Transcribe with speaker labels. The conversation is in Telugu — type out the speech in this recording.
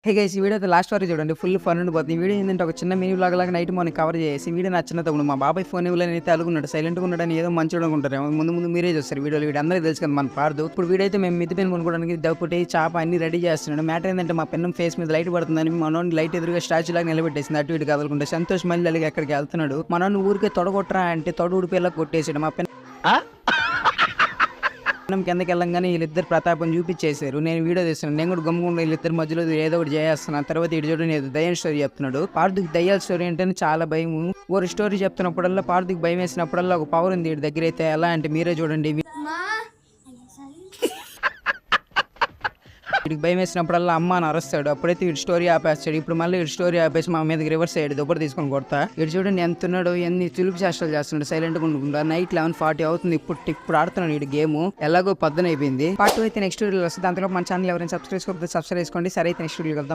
Speaker 1: హే గైస్ ఈ వీడియో అయితే లాస్ట్ వరకు చూడండి. ఫుల్ ఫన్ ఉండిపోతుంది. ఈ వీడియో ఏంటంటే ఒక చిన్న మినీ వ్లాగ్ లాగా నైట్ మార్నింగ్ కవర్ చేసి వీడియో నచ్చిన తప్పుడు మా బాబాయ్ ఫోన్ ఇవ్వలేని అయితే అలుగున్నాడు, సైలెంట్గా ఉన్నాడని ఏదో మంచిగా అనుకుంటారు. ముందు మీరే చూస్తారు వీడియోలో. వీడియో అందరికీ తెలుసు కదా మన పార్దు. ఇప్పుడు వీడియో అయితే మేము మిద్ది పెన్ కొనుక్కోవడానికి దప్పుటి చాప అన్ని రెడీ చేస్తున్నాడు. మ్యాటర్ ఏంటంటే మా పెన్నం ఫేస్ మీద లైట్ పడుతుందని మనోని లైట్ ఎదురుగా స్టాచ్యూ లాగా నిలబెట్టేసింది. అటు ఇటు కదలకుండా సంతోష్ మళ్ళీ అలాగే ఎక్కడికి వెళ్తున్నాడు. మనోని ఊరికే తొడగొట్టరా అంటే తొడ ఉడిపేలా కొట్టేసాడు. మా పెన్ కిందకి వెళ్ళంగానే వీళ్ళిద్దరు ప్రతాపం చూపించేశారు. నేను వీడియో తీస్తున్నాను. నేను కూడా గమ్ముకుండా వీళ్ళిద్దరు మధ్యలో ఏదో ఒకటి చేస్తున్నాను. తర్వాత ఇటు చూడండి ఏదో దయ్యం స్టోరీ చెప్తున్నాడు. పార్థిక్ దయ్యాల స్టోరీ అంటే చాలా భయం. ఓ స్టోరీ చెప్తున్నప్పుడల్లా పార్థిక్ భయం వేసినప్పుడల్లా ఒక పవర్ ఉంది వీడి దగ్గర. అయితే ఎలా అంటే మీరే చూడండి. వీడికి భయం వేసినప్పుడల్లా అమ్మ అని అరుస్తాడు. అప్పుడైతే వీడు స్టోరీ ఆపేస్తాడు. ఇప్పుడు మళ్ళీ వీడు స్టోరీ ఆపేసి మా మీదకి రివర్స్ అయ్యాడు. దుబ్బరు తీసుకొని కొడతా. వీడు చూడండి ఎంత ఉన్నాడు, ఎన్ని చులుపు చేష్టలు చేస్తున్నాడు. సైలెంట్ గా ఉండకుండా నైట్ 11:40 అవుతుంది. ఇప్పుడు ఆడుతున్నాడు వీడు గేమ్. ఎలాగో 10 అయిపోయింది. పార్ట్ 2 అయితే నెక్స్ట్ వీడియో వస్తుంది. అంతలో మన ఛానల్ ఎవరైనా సబ్స్క్రైబ్ చేసుకోండి. సరే అయితే నెక్స్ట్ వీడియో వెళ్తాం.